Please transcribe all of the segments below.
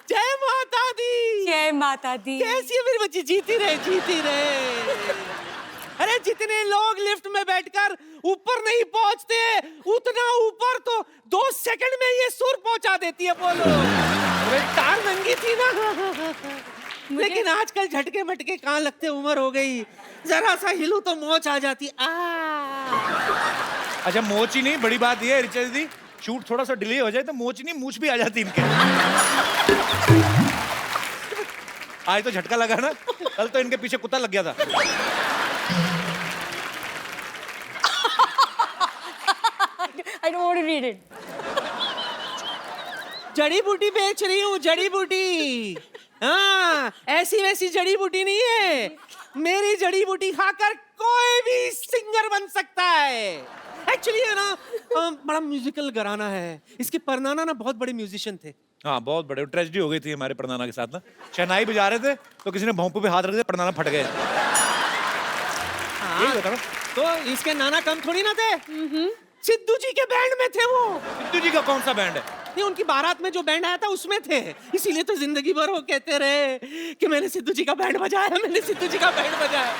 जय माता दी। जय माता दी। कैसी है मेरी बच्ची? जीती रहे, जीती रहे। अरे जितने लोग लिफ्ट में बैठकर ऊपर नहीं पहुंचते उतना ऊपर तो 2 सेकंड में ये सुर पहुंचा देती है। बोलो अरे तार नंगी थी ना। लेकिन आजकल झटके मटके कहाँ लगते, उम्र हो गई, जरा सा हिलू तो मोच आ जाती। अच्छा मोच ही नहीं, बड़ी बात ये है ऋचा दीदी, शूट थोड़ा सा डिले हो जाए तो मोच नहीं मूछ भी आ जाती इनके। आज तो झटका लगा ना, कल तो इनके पीछे कुत्ता लग गया था। I don't want to read it. जड़ी बूटी बेच रही हूँ, जड़ी बूटी। हाँ, ऐसी वैसी जड़ी बूटी नहीं है। मेरी जड़ी बूटी खाकर कोई भी सिंगर बन सकता है। एक्चुअली है ना, बड़ा म्यूजिकल घराना है। इसके परनाना ना बहुत बड़े म्यूजिशियन थे। हाँ बहुत बड़े, ट्रेजेडी हो गई थी हमारे परनाना के साथ ना। शहनाई बजा रहे थे तो किसी ने भोंपू पे हाथ रख दिया, परनाना फट गए। हाँ, तो इसके नाना कम थोड़ी ना थे। सिद्धू जी के बैंड में थे वो। सिद्धू जी का कौन सा बैंड है? नहीं, उनकी बारात में जो बैंड आया था उसमें थे। इसीलिए तो जिंदगी भर वो कहते रहे कि मैंने सिद्धू जी का बैंड बजाया, मैंने सिद्धू जी का बैंड बजाया।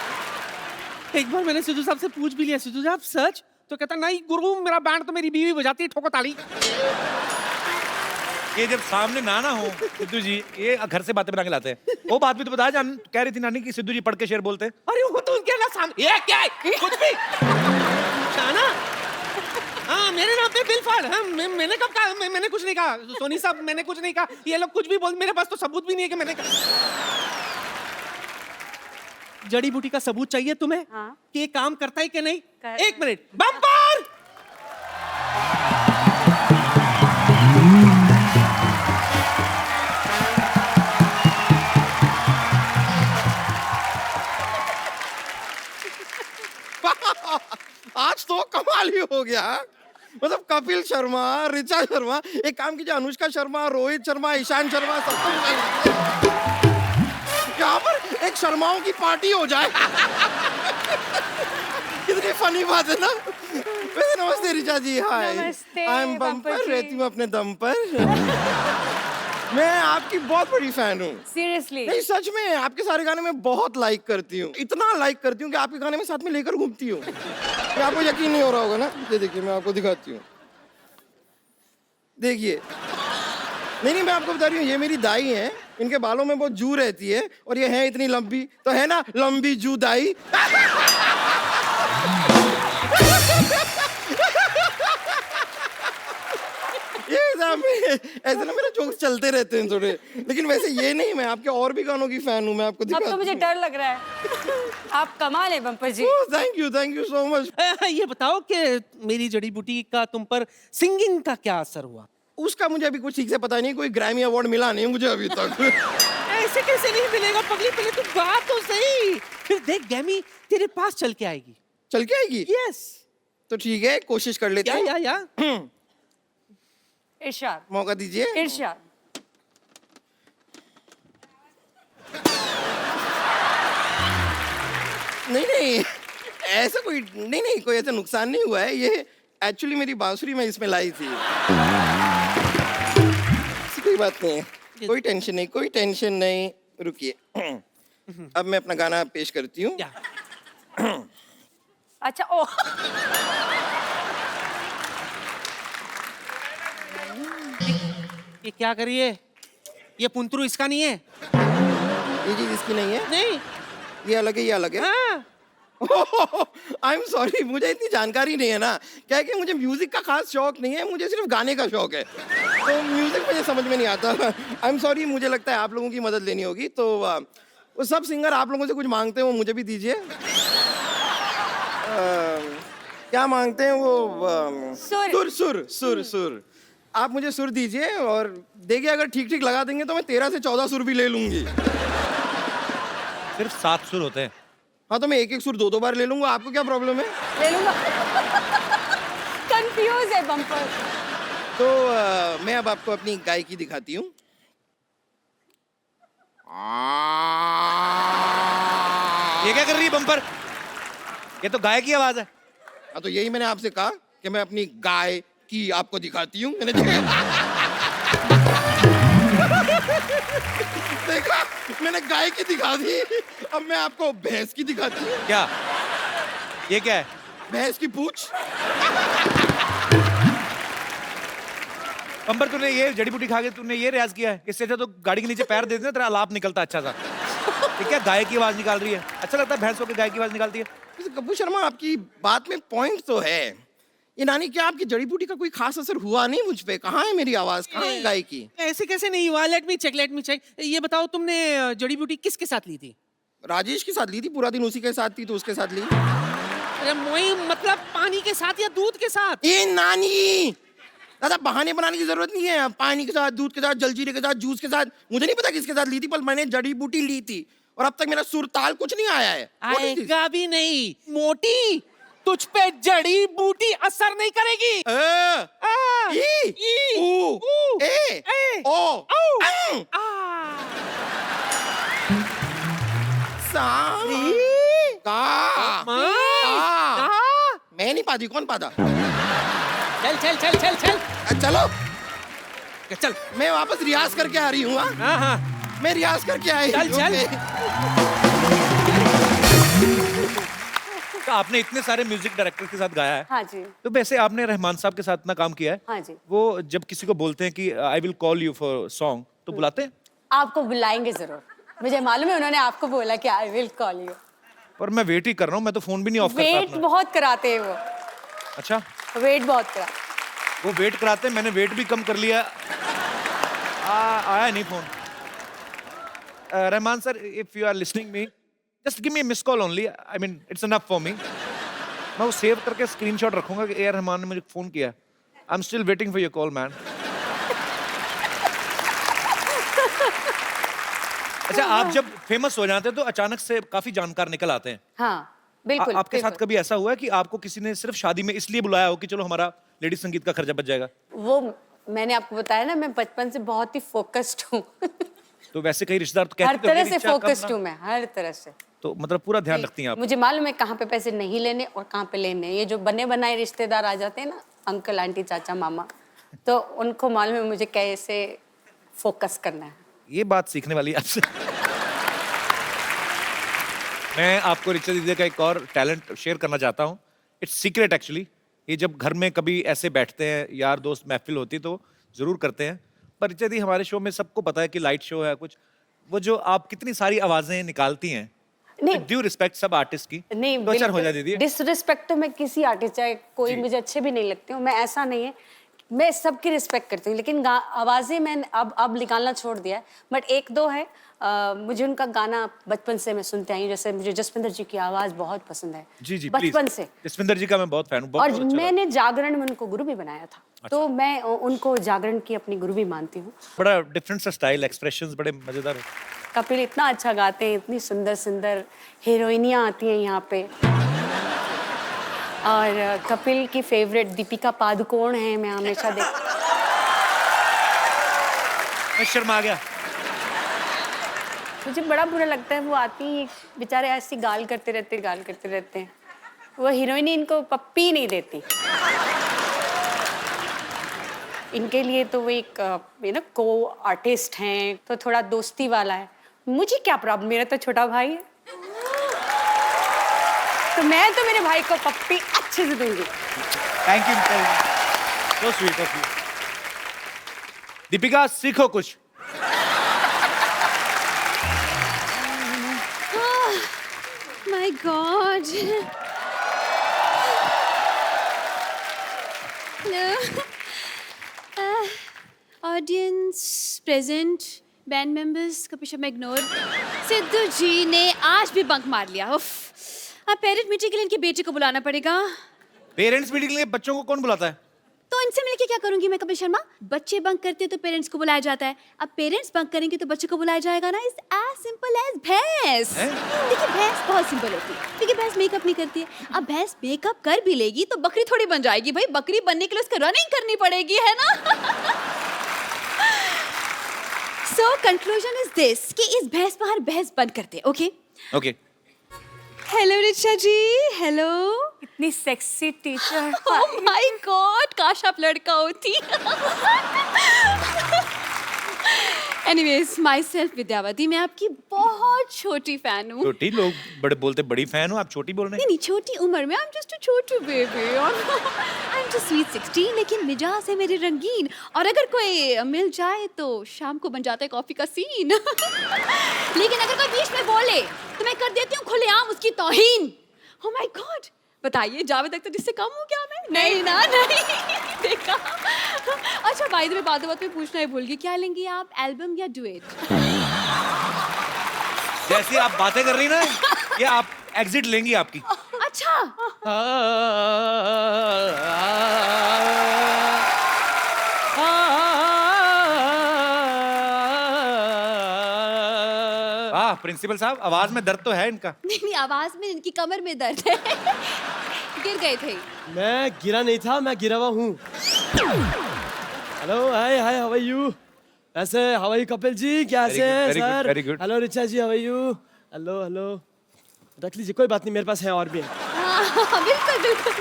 एक बार मैंने सिद्धू साहब से पूछ भी लिया, सिद्धू साहब सच? तो कहता नहीं गुरु, मेरा बैंड तो मेरी बीवी बजाती है, ठोको ताली। ये जब सामने नाना हो सिद्धू जी, ये घर से बातें बना के लाते हैं। वो बात भी तो बता, जान कह रही थी नानी कि सिद्धू जी पढ़ के शेर बोलते हैं। अरे वो तो उनके ना सामने, ये क्या है? कुछ भी शाना। हाँ मेरे नाम पे बिल फाड़। हाँ, मैंने कब कहा? मैंने कुछ नहीं कहा सोनी साहब, मैंने कुछ नहीं कहा। ये लोग कुछ भी बोल, मेरे पास तो सबूत भी नहीं है कि मैंने कहा। जड़ी बूटी का सबूत चाहिए तुम्हें? हाँ। कि ये काम करता है कि नहीं? कर... एक मिनट, बम्पर। आज तो कमाल ही हो गया। मतलब कपिल शर्मा, ऋचा शर्मा, एक काम कीजिए, अनुष्का शर्मा, रोहित शर्मा, ईशान शर्मा, सबको यहाँ पर एक शर्माओं की पार्टी हो जाए। कितनी फनी बात है ना। वैसे नमस्ते ऋचा जी। हाय, नमस्ते आई एम बम्पर, जी। रहती हूँ अपने दम पर। मैं आपकी बहुत बड़ी फैन हूँ। Seriously? नहीं सच में, आपके सारे गाने मैं बहुत लाइक करती हूँ। इतना लाइक करती हूँ कि आपके गाने में साथ में लेकर घूमती हूँ। ये आपको यकीन नहीं हो रहा होगा ना। ये देखिए, मैं आपको दिखाती हूँ, देखिए। नहीं मैं आपको बता रही हूँ, ये मेरी दाई है, इनके बालों में बहुत जू रहती है और ये है इतनी लंबी, तो है ना लंबी जू दाई। ये ऐसे ना मेरे जोक्स चलते रहते हैं थोड़े, लेकिन वैसे ये नहीं, मैं आपके और भी गानों की फैन हूँ। मैं आपको दिखाता हूँ। अब तो मुझे डर लग रहा है। आप कमाल है bumper ji. Thank you so much. ये बताओ कि मेरी जड़ी बूटी का तुम पर सिंगिंग का क्या असर हुआ? उसका मुझे अभी कुछ ठीक से पता नहीं, कोई ग्रैमी अवार्ड मिला नहीं मुझे अभी तक। ऐसे कैसे नहीं मिलेगा पगली, पहले तू गा तो सही, फिर देख ग्रैमी तेरे पास चल के आएगी। चल के आएगी? यस। तो ठीक है, कोशिश कर लेते हैं। या इरशाद, मौका दीजिए। इरशाद। नहीं ऐसा कोई नहीं कोई ऐसा नुकसान नहीं हुआ है। ये एक्चुअली मेरी बांसुरी मैं इसमें लाई थी। कोई बात नहीं है, कोई टेंशन नहीं। रुकिए, अब मैं अपना गाना पेश करती हूँ। अच्छा ओ ये क्या करिए? ये पुंतरू इसका नहीं है? ये चीज इसकी नहीं है? नहीं, ये अलग है, ये अलग है। हाँ। आई एम सॉरी, मुझे इतनी जानकारी नहीं है ना। क्या है कि मुझे म्यूजिक का खास शौक नहीं है, मुझे सिर्फ गाने का शौक है, तो म्यूजिक मुझे समझ में नहीं आता। आई एम सॉरी, मुझे लगता है आप लोगों की मदद लेनी होगी। तो वो सब सिंगर आप लोगों से कुछ मांगते हैं, वो मुझे भी दीजिए। क्या मांगते हैं वो? सुर। आप मुझे सुर दीजिए और देखिए, अगर ठीक ठीक लगा देंगे तो मैं 13 से 14 सुर भी ले लूंगी। सिर्फ 7 सुर होते हैं। हाँ तो मैं एक सुर 2 बार ले लूंगा, आपको क्या प्रॉब्लम है? ले लूंगा। कंफ्यूज है बम्पर। तो मैं अब आपको अपनी गायकी दिखाती हूँ। ये क्या कर रही है बम्पर? ये तो गाय की आवाज है। हाँ तो यही मैंने आपसे कहा कि मैं अपनी गाय की आपको दिखाती हूँ। मैंने मैंने गाय की दिखा दी, अब मैं आपको भैंस की दिखाती हूँ। क्या ये क्या है? भैंस की पूंछ। अंबर तूने ये जड़ी बूटी खा के तूने ये रियाज किया है? इससे अच्छा तो गाड़ी के नीचे पैर दे देना, तेरा आलाप निकलता अच्छा सा। ये क्या गाय की आवाज निकाल रही है? अच्छा लगता है भैंस होकर गाय की आवाज निकालती है? वैसे कपूर शर्मा, आपकी बात में पॉइंट तो है। ये नानी, क्या आपकी जड़ी बूटी का कोई खास असर हुआ नहीं मुझ पे? कहाँ है मेरी आवाज, कहाँ है गाय की? ऐसे कैसे नहीं हुआ? Let me check. ये बताओ, तुमने जड़ी बूटी किसके साथ ली थी? राजेश के साथ ली थी, पूरा दिन उसी के साथ थी तो उसके साथ ली। अरे मोई, मतलब पानी के साथ या दूध के साथ? ये नानी, दादा बहाने बनाने की जरूरत नहीं है। पानी के साथ, दूध के साथ, जलजीरे के साथ, जूस के साथ, मुझे नहीं पता किसके साथ ली थी, पर मैंने जड़ी बूटी ली थी और अब तक मेरा सुर ताल कुछ नहीं आया है। What is this? आएगा भी नहीं। मोटी, तुझ पे जड़ी बूटी असर नहीं करेगी। ई, ऊ, ए, ओ, औ, आ। का। मैं नहीं पाती, कौन पाता? चल। चलो, चल। मैं वापस रियाज करके आ रही हूँ। हाँ। मैं रियाज करके आई। चल। तो आपने इतने सारे म्यूजिक डायरेक्टर के साथ गाया है, हाँ जी। तो वैसे आपने रहमान साहब के साथ इतना काम किया है। हाँ जी। वो जब किसी को बोलते हैं कि I will call you for song, तो बुलाते हैं? आपको बुलाएंगे जरूर, मुझे मालूम है उन्होंने आपको बोला कि आई विल कॉल यू। पर मैं वेट ही कर रहा हूँ, मैं तो फोन भी नहीं ऑफ करता वेट अपना। बहुत कराते हैं वो, अच्छा, वेट बहुत करा। वो वेट कराते हैं, मैंने वेट भी कम कर लिया। आया नहीं phone. Rahman sir, if you are listening me, just give me miss call only, I mean it's enough for me. मैं वो सेव करके स्क्रीनशॉट रखूंगा कि ए आर रहमान ने मुझे फोन किया। I am still waiting for your call man. अच्छा, आप जब फेमस हो जाते हैं तो अचानक से काफी जानकार निकल आते हैं। हाँ बिल्कुल। आपके साथ बिल्कुल। कभी ऐसा हुआ है कि आपको किसी ने सिर्फ शादी में इसलिए बुलाया हो कि चलो हमारा लेडी संगीत का खर्चा बच जाएगा? वो मैंने आपको बताया ना, मैं बचपन से बहुत ही फोकस्ड हूँ। तो वैसे कई रिश्तेदार तो कहते हर होंगे तरह कि से रिश्ता कम फोकस्ड ना- हूँ मैं, हर तरह से। तो मतलब पूरा ध्यान रखती हैं आप। मुझे मालूम है कहाँ पे पैसे नहीं लेने और कहाँ पे लेने। ये जो बने बनाए रिश्तेदार आ जाते हैं ना, अंकल आंटी चाचा मामा, तो उनको मालूम है मुझे कैसे फोकस करना है। ये बात सीखने वाली है आपसे। मैं आपको रिचा दीदी का एक और टैलेंट शेयर करना चाहता हूँ। It's secret actually. ये जब घर में कभी ऐसे बैठते हैं, यार दोस्त महफिल होती तो जरूर करते हैं, पर रिचा दी हमारे शो में सबको पता है कि लाइट शो है कुछ, वो जो आप कितनी सारी आवाजें निकालती हैं, नहीं ड्यू रिस्पेक्ट सब आर्टिस्ट की, नहीं, तो अच्छा हो जाए दीदी। डिसरिस्पेक्ट तो मैं किसी आर्टिस्ट, चाहे कोई जी। मुझे अच्छे भी नहीं लगते हूँ, मैं ऐसा नहीं है, मैं सबकी रिस्पेक्ट करती हूँ, लेकिन आवाजें मैंने अब निकालना छोड़ दिया है। बट एक दो है, मुझे उनका गाना बचपन से मैं सुनते आई हूँ। जैसे मुझे जसविंदर जी की आवाज बहुत पसंद है, जी जी बचपन प्लीज। से। जसविंदर जी का मैं बहुत फैन हूँ, बहुत और बहुत अच्छा मैंने जागरण में उनको गुरु भी बनाया था, तो मैं उनको जागरण की अपनी गुरु भी मानती हूँ। बड़ा डिफरेंट सा स्टाइल, एक्सप्रेशंस बड़े मजेदार है। कपिल इतना अच्छा गाते हैं, इतनी सुंदर सुंदर हीरोइनियाँ आती हैं यहाँ पे। और कपिल की फेवरेट दीपिका पादुकोण है, मैं हमेशा देख। मैं शर्मा गया। मुझे बड़ा बुरा लगता है, वो आती हैं बेचारे ऐसी गाल करते रहते हैं। वो हीरोइन इनको पप्पी नहीं देती। इनके लिए तो वो एक को आर्टिस्ट हैं, तो थोड़ा दोस्ती वाला है। मुझे क्या प्रॉब्लम, मेरा तो छोटा भाई है, तो मैं तो मेरे भाई को पप्पी अच्छे से दूंगी। Thank you, so sweet of you. Deepika, सीखो कुछ। My God. Hello. Audience present, band members, Kapil Sharma ignore. Sidhu ji ने आज भी बंक मार लिया। उफ, अब पेरेंट मीटिंग के लिए इनके बेटे को बुलाना पड़ेगा। पेरेंट्स मीटिंग के लिए बच्चों को कौन बुलाता है? तो इनसे मिलके क्या करूंगी मैं कपिल शर्मा? बच्चे बंक करते हैं तो पेरेंट्स को बुलाया जाता है, अब पेरेंट्स बंक करेंगे तो बच्चे को बुलाया जाएगा ना। इट्स एज सिंपल एज भैंस। देखिए भैंस बहुत सिंपल होती है, क्योंकि भैंस मेकअप नहीं करती है। अब भैंस मेकअप कर भी लेगी तो बकरी थोड़ी बन जाएगी भाई, बकरी बनने के लिए उसको रनिंग करनी पड़ेगी, है ना। सो कंक्लूजन इज दिस कि इस भैंस पर हर भैंस बंद करते हैं। Okay okay. हेलो रिचा जी। हेलो। इतनी sexy teacher. Oh my God, काश आप लड़का होती। एनीवेज माई सेल्फ विद्यावती, मैं आपकी बहुत छोटी फैन हूँ। छोटी लोग बड़े बोलते बड़ी फैन हो, आप छोटी बोल रहे हैं। नहीं, छोटी उम्र में, I am just a Chhotu baby, I am just sweet 16, लेकिन मिजाज है मेरे रंगीन, और अगर कोई मिल जाए तो शाम को बन जाता है कॉफी का सीन। लेकिन अगर कोई बीच में बोले तो मैं कर देती हूँ खुलेआम उसकी तौहीन। ओह माय गॉड, बताइए जावेद अख्तर जिससे कम हूँ क्या मैं? नहीं ना, नहीं देखा। अच्छा बाय द वे, बात में पूछना ही भूल गई, क्या लेंगी आप, एल्बम या डुएट? जैसे आप बातें कर रही ना, ये आप एग्जिट लेंगी आपकी। अच्छा, वाह प्रिंसिपल साहब, आवाज में दर्द तो है इनका। नहीं आवाज में, इनकी कमर में दर्द है। गिर गए थे। मैं गिरा नहीं था, मैं गिरा हुआ हूँ। Hello, hi hi, how are you? ऐसे how are you Kapil ji, कैसे हैं very good, sir? very good. Hello Richa ji, how are you? Hello hello, रख लीजिए, कोई बात नहीं, मेरे पास है और भी है। हाँ, बिल्कुल बिल्कुल,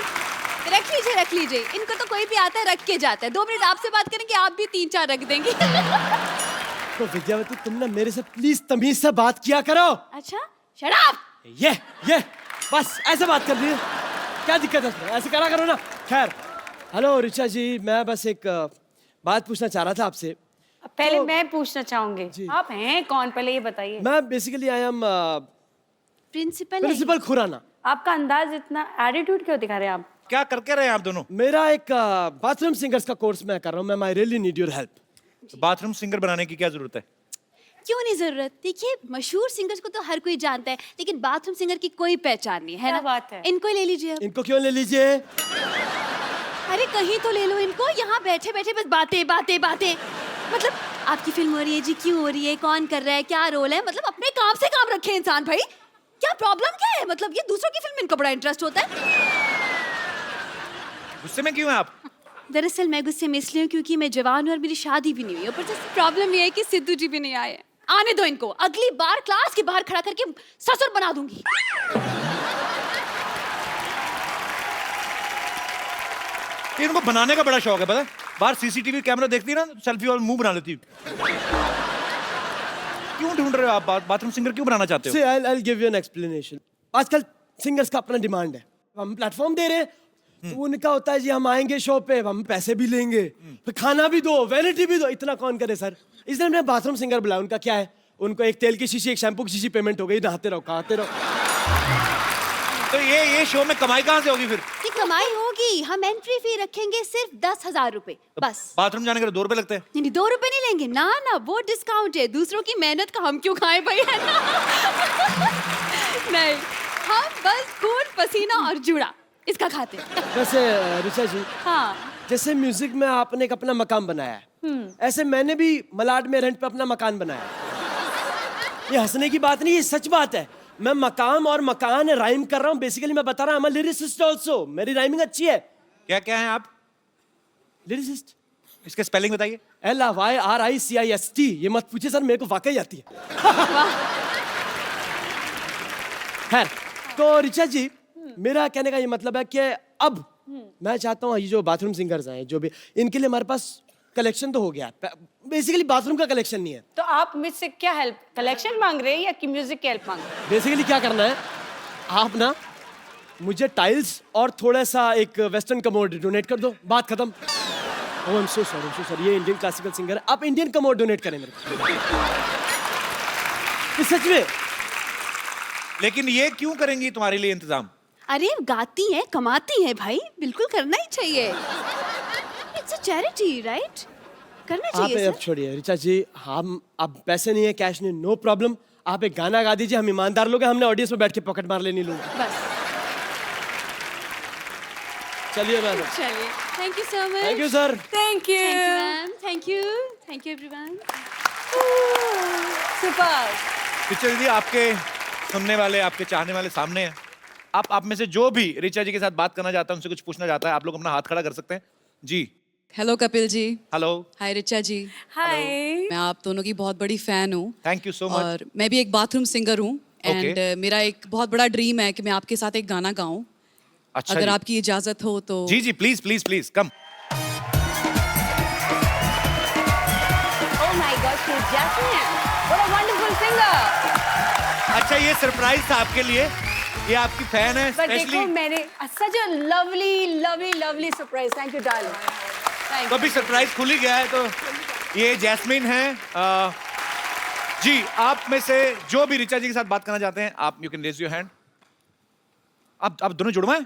रख लीजिए रख लीजिए। इनको तो कोई भी आता है रख के जाता है। 2 मिनट आपसे बात करेंगे, आप भी 3-4 रख देंगे। तो विद्यावती, तुम ना मेरे से प्लीज तमीज से बात किया करो। अच्छा, शराब। ये बस ऐसे बात कर रही है, क्या दिक्कत है इसमें? ऐसे करा करो ना। खैर, हेलो रिचा जी, मैं बस एक बात पूछना चाह रहा था आपसे। पहले तो- मैं पूछना चाहूंगी, जी। आप हैं कौन, पहले ये बताइए। मैं basically I am principal Khurana. आपका अंदाज इतना, एटीट्यूड क्यों दिखा रहे हैं आप? क्या करके रहे हैं आप दोनों? मेरा एक बाथरूम सिंगर्स का कोर्स मैं कर रहा हूँ। मैं I really need your help. Bathroom singer बनाने की क्या जरूरत है? क्यों नहीं जरूरत? देखिए, मशहूर सिंगर्स को तो हर कोई जानता है, लेकिन बाथरूम सिंगर की कोई पहचान नहीं है क्या ना। बात है? इनको ही ले लीजिए अब। इनको क्यों ले लीजिए? अरे कहीं तो ले लो इनको, यहाँ बैठे बैठे बस बातें बातें बातें। मतलब आपकी फिल्म हो रही है जी, क्यों हो रही है, कौन कर रहा है, क्या रोल है, मतलब अपने काम से काम रखे इंसान भाई। क्या प्रॉब्लम क्या है? मतलब ये दूसरों की फिल्म, इनको बड़ा इंटरेस्ट होता है। गुस्से में क्यों हैं आप? दरअसल मैं गुस्से में इसलिए हूँ क्योंकि मैं जवान हूँ और मेरी शादी भी नहीं हुई। ऊपर से प्रॉब्लम ये है कि सिद्धू जी भी नहीं आए। आने दो इनको, अगली बार क्लास के बाहर खड़ा करके ससुर बना दूंगी। इनको बनाने का बड़ा शौक है, पता है? बाहर सीसीटीवी कैमरा देखती है ना, सेल्फी और मुंह बना लेती है। क्यों ढूंढ रहे हो आप? बाथरूम सिंगर क्यों बनाना चाहते हो? See, I'll give you an explanation. आजकल सिंगर्स का अपना डिमांड है, हम प्लेटफॉर्म दे रहे हैं, तो उनका होता है जी हम आएंगे शो पे, हम पैसे भी लेंगे, फिर खाना भी दो, वैनिटी भी दो। इतना कौन करे सर? इसलिए मैंने बाथरूम सिंगर बुलाया। उनका क्या है, उनको एक तेल की शीशी, एक शैम्पू की शीशी पेमेंट हो गई, नहाते रहो खाते रहो। तो ये शो में कमाई कहाँ से होगी फिर? ये कमाई होगी, हम एंट्री फी रखेंगे सिर्फ 10,000 रुपए बस। बाथरूम जाने के 2 रुपए लगते हैं। नहीं 2 रुपए नहीं लेंगे ना ना, वो डिस्काउंट है। दूसरों की मेहनत का हम क्यों खाएं भाई, है ना? नहीं, हम बस खून पसीना और जुड़ा इसका खाते हैं। वैसे ऋचा जी, हाँ, जैसे म्यूजिक में आपने एक अपना मकान बनाया है, ऐसे मैंने भी मलाड में रेंट पे अपना मकान बनाया है। ये हंसने की बात नहीं, ये सच बात है। मैं मकाम और मकान राइम कर रहा हूँ। बेसिकली मैं बता रहा हूँ, लिरिसिस्ट ऑल्सो, मेरी राइमिंग अच्छी है। क्या क्या हैं आप? लिरिसिस्ट, इसके स्पेलिंग बताइए। LYRICIST। ये मत पूछिए सर, मेरे को वाकई आती है। खैर, तो ऋचा जी, मेरा कहने का ये मतलब है कि अब मैं चाहता हूँ ये जो बाथरूम सिंगर्स हैं, जो भी, इनके लिए हमारे पास कलेक्शन तो हो गया। बेसिकली बाथरूम का कलेक्शन नहीं है। तो आप मुझसे क्या हेल्प, कलेक्शन मांग रहे हैं या कि म्यूजिक की हेल्प मांग रहे हैं? बेसिकली क्या करना है, आप ना मुझे टाइल्स और थोड़ा सा एक वेस्टर्न कमोड डोनेट कर दो, बात खत्म। ओह आई एम सो सॉरी, ये इंडियन क्लासिकल सिंगर है, आप इंडियन कमोड डोनेट करें मेरे को। ये सच में। लेकिन ये क्यों करेंगी तुम्हारे लिए इंतजाम? अरे गाती है, कमाती है भाई, बिल्कुल करना ही चाहिए। It's a charity, right? करना आप चाहिए अब सर। छोड़िए ऋचा जी, हम अब पैसे नहीं है, कैश नहीं, नो प्रॉब्लम। आप एक गाना गा दीजिए, हम ईमानदार लोग हैं, हमने ऑडियंस में बैठ के पॉकेट मार लेनी लोग। बस चलिए मैम, चलिए, thank you so much. Thank you sir. Thank you, ma'am, thank you everyone. Super. Picture दीदी, आपके सुनने वाले, आपके चाहने वाले सामने हैं। आप में से जो भी ऋचा जी के साथ बात करना चाहता है, उनसे कुछ पूछना चाहता है, आप लोग अपना हाथ खड़ा कर सकते हैं जी। हेलो कपिल जी। हेलो। हाय रिचा जी। हाय। मैं आप दोनों की बहुत बड़ी फैन हूँ। Thank you so much. और मैं भी एक बाथरूम सिंगर हूँ एंड मेरा एक बहुत बड़ा ड्रीम है कि मैं आपके साथ एक गाना गाऊं। अच्छा अगर जी। आपकी इजाजत हो तो। जी जी, please please please come. Oh my god, to Jasmine. What a wonderful singer. अच्छा, ये सरप्राइज था आपके लिए, ये आपकी फैन है But देखो स्पेशली। मैंने such a lovely surprise. Thank you, darling. Thank तो you. अभी सरप्राइज खुल ही गया है, तो ये जैस्मिन है। जी, आप में से जो भी ऋचा जी के साथ बात करना चाहते हैं, आप you can raise your hand. आप दोनों जुड़वा हैं?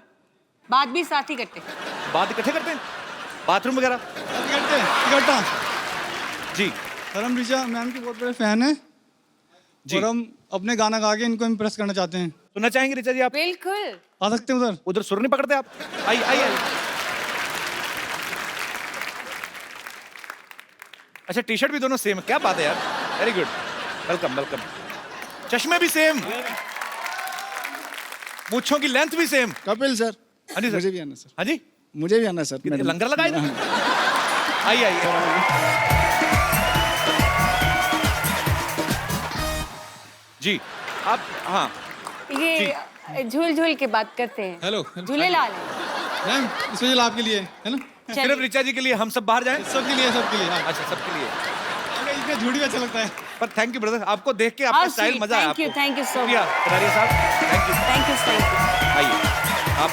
बात भी साथ ही करते हैं। बात इकट्ठे करते हैं, बाथरूम वगैरह? इकट्ठा जी सर, हम ऋचा मैम के बहुत बड़े फैन हैं जी। और हम अपने गाना गा के इनको इम्प्रेस करना चाहते हैं। सुनना चाहेंगे ऋचा जी आप? बिल्कुल। आ सकते हैं उधर? उधर सुर नहीं पकड़ते आप? आइए आइए आइए। अच्छा, टी शर्ट भी दोनों सेम है, क्या बात है यार, वेरी गुड, वेलकम वेलकम। चश्मे भी सेम, मूंछों की लेंथ भी सेम। कपिल सर, हाँ जी सर। मुझे भी आना सर, हाँ जी, मुझे भी आना सर। मैडम। लंगर लगाए थे? आइए आइए। जी आप, हाँ ये झूल के बात करते हैं। हेलो। झूलेलाल। मैम स्पेशल आपके लिए है ना, सिर्फ ऋचा जी के लिए हम सब बाहर जाएं? सबके लिए सबके लिए। हाँ। अच्छा, सबके लिए। इतना झूठी भी अच्छा लगता है। पर थैंक यू ब्रदर, आपको देख के आपका स्टाइल मजा आया। थैंक यू सो शुक्रिया कटारिया साहब, थैंक यू। आइए आप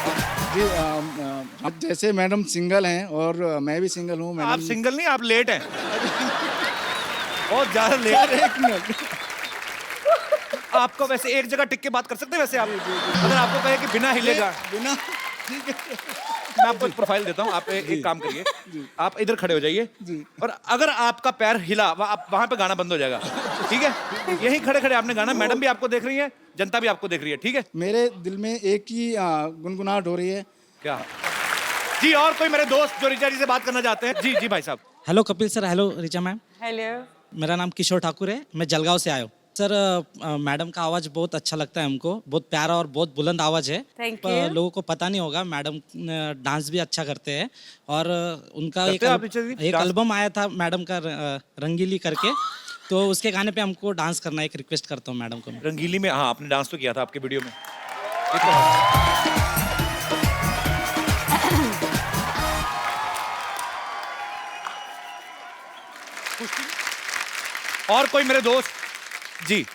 जी जैसे मैडम सिंगल हैं और मैं भी सिंगल हूँ। आप सिंगल नहीं, आप लेट हैं, बहुत ज्यादा लेट। एक मिनट, आपको वैसे एक जगह टिक के बात कर सकते हैं वैसे आप? अगर आपको कहे कि बिना हिलेगा, बिना मैं आपको एक प्रोफाइल देता हूँ, आप एक काम करिए, आप इधर खड़े हो जाइए और अगर आपका पैर हिला आप वहां पे गाना बंद हो जाएगा, ठीक है? यहीं खड़े खड़े आपने गाना, मैडम भी आपको देख रही है, जनता भी आपको देख रही है, ठीक है? मेरे दिल में एक ही गुनगुनाहट हो रही है। क्या जी? और कोई मेरे दोस्त जो ऋचा जी से बात करना चाहते हैं? जी जी भाई साहब। Hello Kapil sir, hello Richa ma'am. Hello. मेरा नाम किशोर ठाकुर है, मैं जलगांव से आया हूँ सर। मैडम का आवाज़ बहुत अच्छा लगता है हमको, बहुत प्यारा और बहुत बुलंद आवाज़ है। Thank पर you. लोगों को पता नहीं होगा, मैडम डांस भी अच्छा करते हैं और उनका करते हैं आप ऋचा जी? एक डांस? एल्बम आया था मैडम का, रंगीली करके, तो उसके गाने पे हमको डांस करना, एक रिक्वेस्ट करता हूँ मैडम को। रंगीली में, हाँ आपने डांस तो किया था आपके वीडियो में। ये तो है। और कोई मेरे दोस्त? जी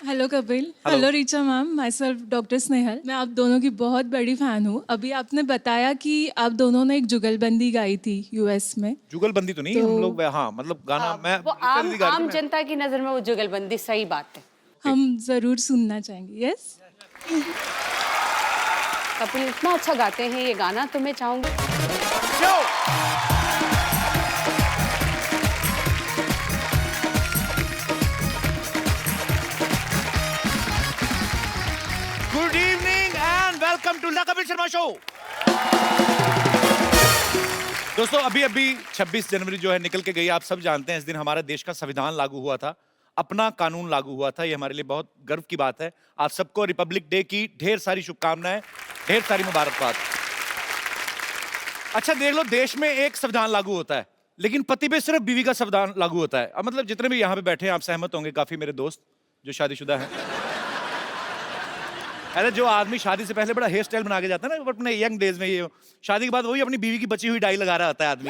hello Kapil. Hello Richa ma'am, myself doctor Snehal. मैं आप दोनों की बहुत बड़ी फैन हूँ। अभी आपने बताया कि आप दोनों ने एक जुगलबंदी गाई थी यूएस में। जुगलबंदी तो नहीं, हम लोग हाँ मतलब गाना मैं वो आम जनता की नजर में वो जुगलबंदी सही बात है। हम जरूर सुनना चाहेंगे। यस कपिल इतना अच्छा गाते हैं ये गाना, तो मैं चाहूंगी। Good evening and welcome to the Kapil Sharma show. दोस्तों अभी 26 जनवरी जो है निकल के गई, आप सब जानते हैं इस दिन हमारे देश का संविधान लागू हुआ था, अपना कानून लागू हुआ था। ये हमारे लिए बहुत गर्व की बात है। आप सबको रिपब्लिक डे की ढेर सारी शुभकामनाएं, ढेर सारी मुबारकबाद। अच्छा देख लो, देश में एक संविधान लागू होता है लेकिन पति पे सिर्फ बीवी का संविधान लागू होता है। अब मतलब जितने भी यहाँ पे बैठे हैं आप सहमत होंगे, काफी मेरे दोस्त जो शादीशुदा हैं। अरे जो आदमी शादी से पहले बड़ा हेयर स्टाइल बना के जाता है ना अपने यंग डेज में, ये शादी के बाद वही अपनी बीवी की बची हुई डाई लगा रहा होता है आदमी।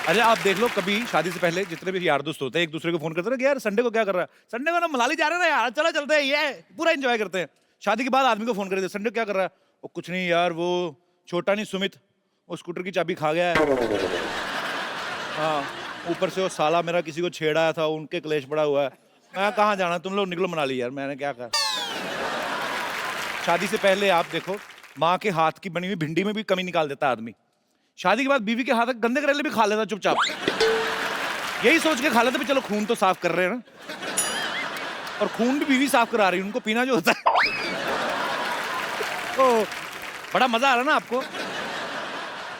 अरे आप देख लो, कभी शादी से पहले जितने भी यार दोस्त होते हैं एक दूसरे को फोन करते हैं कि यार संडे को क्या कर रहा है, संडे को ना मनाली जा रहे हैं ना यार, चलो चलते हैं, ये पूरा एंजॉय करते हैं। शादी के बाद आदमी को फोन करते, संडे को क्या कर रहा है? वो कुछ नहीं यार, वो छोटा नहीं सुमित, वो स्कूटर की चाबी खा गया है। हाँ, ऊपर से वो साला मेरा किसी को छेड़ा था, उनके क्लेश पड़ा हुआ है। मैं कहाँ जाना, तुम लोग निकलो मनाली यार, मैंने क्या कहा। शादी से पहले आप देखो, माँ के हाथ की बनी हुई भिंडी में भी कमी निकाल देता आदमी। शादी के बाद बीवी के हाथ गंदे करेले भी खा लेता चुपचाप, यही सोच के खा लेता भी चलो खून तो साफ कर रहे हैं ना, और खून भी बीवी साफ करा रही है, उनको पीना जो होता है। तो बड़ा मजा आ रहा ना आपको,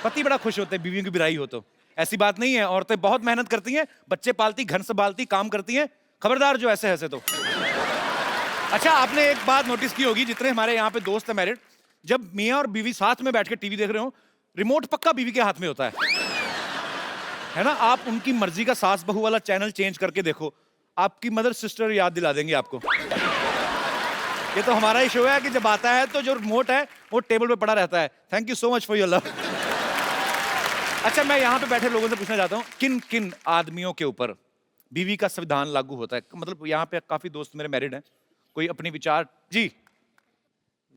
पति बड़ा खुश होते हैं बीवी की बिराई हो तो। ऐसी बात नहीं है, औरतें बहुत मेहनत करती हैं, बच्चे पालती, घर संभालती, काम करती हैं, खबरदार जो ऐसे ऐसे तो। अच्छा आपने एक बात नोटिस की होगी, जितने हमारे यहाँ पे दोस्त हैं मैरिड, जब मियाँ और बीवी साथ में बैठ के टीवी देख रहे हो, रिमोट पक्का बीवी के हाथ में होता है ना? आप उनकी मर्जी का सास बहू वाला चैनल चेंज करके देखो, आपकी मदर सिस्टर याद दिला देंगे आपको। ये तो हमारा ही शो है कि जब आता है तो जो रिमोट है वो टेबल पे पड़ा रहता है। Thank you so much for your love. अच्छा, मैं यहाँ पे बैठे लोगों से पूछना चाहता हूँ, किन किन आदमियों के ऊपर बीवी का संविधान लागू होता है? मतलब यहाँ पे काफी दोस्त मेरे मैरिड हैं, कोई अपनी विचार जी।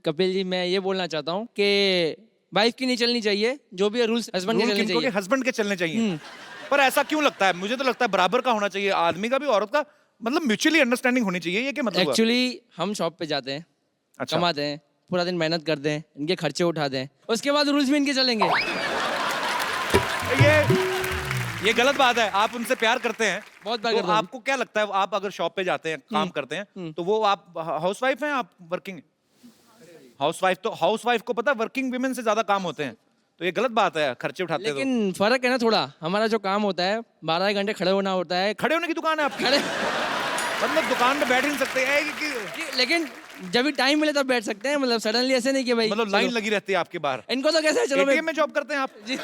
कपिल जी, मैं ये बोलना चाहता हूँ कि वाइफ की नहीं चलनी चाहिए, जो भी रूल्स हस्बैंड के चलने चाहिए। हस्बैंड के चलने चाहिए। पर ऐसा क्यों लगता है? मुझे तो लगता है बराबर का होना चाहिए, आदमी का भी औरत का, मतलब म्यूचुअली अंडरस्टैंडिंग होनी चाहिए। ये क्या मतलब हुआ? एक्चुअली हम शॉप पे जाते हैं, अच्छा। कमाते हैं, पूरा दिन मेहनत करते हैं, इनके खर्चे उठाते हैं, उसके बाद रूल्स भी इनके चलेंगे। ये गलत बात है। आप उनसे प्यार करते हैं, बहुत प्यार तो करता हूं। आपको क्या लगता है, आप अगर शॉप पे जाते हैं, काम करते हैं, तो वो आप हाउसवाइफ हैं, आप वर्किंग? हाउसवाइफ, तो हाउसवाइफ को पता है वर्किंग विमेन से ज्यादा काम होते हैं, तो ये गलत बात है, खर्चे उठाते हैं। लेकिन फर्क है ना थोड़ा, हमारा जो काम होता है 12 घंटे खड़े होना होता है। खड़े होने की दुकान है आपकी? खड़े मतलब दुकान में बैठ ही नहीं सकते हैं लेकिन जब भी टाइम मिले तब बैठ सकते हैं, मतलब सडनली ऐसे नहीं कि भाई मतलब लाइन लगी रहती है आपके बाहर। इनको तो कैसे चलो एटीएम में जॉब करते हैं आप जी?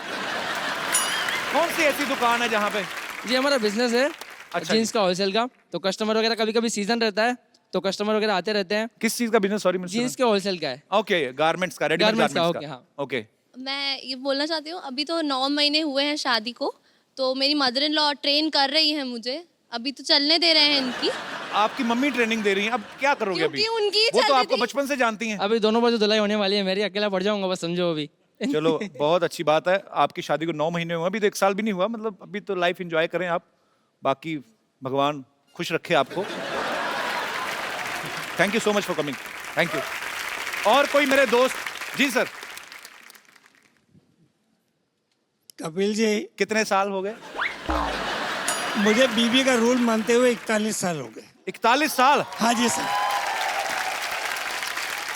कौन सी ऐसी दुकान है जहाँ पे? जी हमारा बिजनेस है अच्छा जीन्स का होलसेल का, तो कस्टमर वगैरह कभी कभी सीजन रहता है तो कस्टमर वगैरह आते रहते हैं। किस चीज का बिजनेस? सॉरी, जीन्स के होलसेल का है। ओके, गारमेंट्स का, रेडीमेड गारमेंट्स का, गारमेंट्स ओके, का। हाँ। ओके। मैं ये बोलना चाहती हूँ, अभी तो 9 महीने हुए हैं शादी को, तो मेरी मदर इन लॉ ट्रेन कर रही है मुझे, अभी तो चलने दे रहे हैं इनकी। आपकी मम्मी ट्रेनिंग दे रही हैं, अब क्या करोगे अभी? क्योंकि उनकी वो तो चलती आपको थी। बचपन से जानती हैं। अभी दोनों बाजू धुलाई होने वाली है मेरी, अकेला पड़ जाऊंगा बस, समझो अभी। चलो, बहुत अच्छी बात है। आपकी शादी को 9 महीने हुए, अभी तो 1 साल भी नहीं हुआ, मतलब अभी तो लाइफ एंजॉय करें आप। बाकी भगवान खुश रखे आपको। Thank you so much for coming. Thank you. और कोई मेरे दोस्त? जी सर। कपिल जी, कितने साल हो गए? मुझे बीबी का रूल मानते हुए 41 साल हो गए। 41 साल? हाँ जी सर।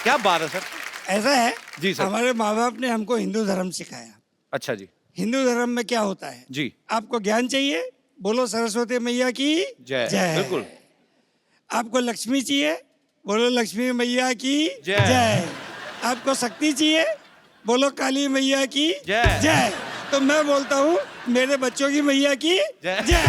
क्या बात है सर। ऐसा है जी सर। हमारे माँ बाप ने हमको हिंदू धर्म सिखाया। अच्छा जी। हिंदू धर्म में क्या होता है? जी। आपको ज्ञान चाहिए, बोलो सरस्वती मैया की जय। जय। बिल्कुल। आपको लक्ष्मी चाहिए, बोलो लक्ष्मी मैया की जय। जय। आपको शक्ति चाहिए, बोलो काली मैया की जय। जय। तो मैं बोलता हूँ मेरे बच्चों की मैया की जय। जय।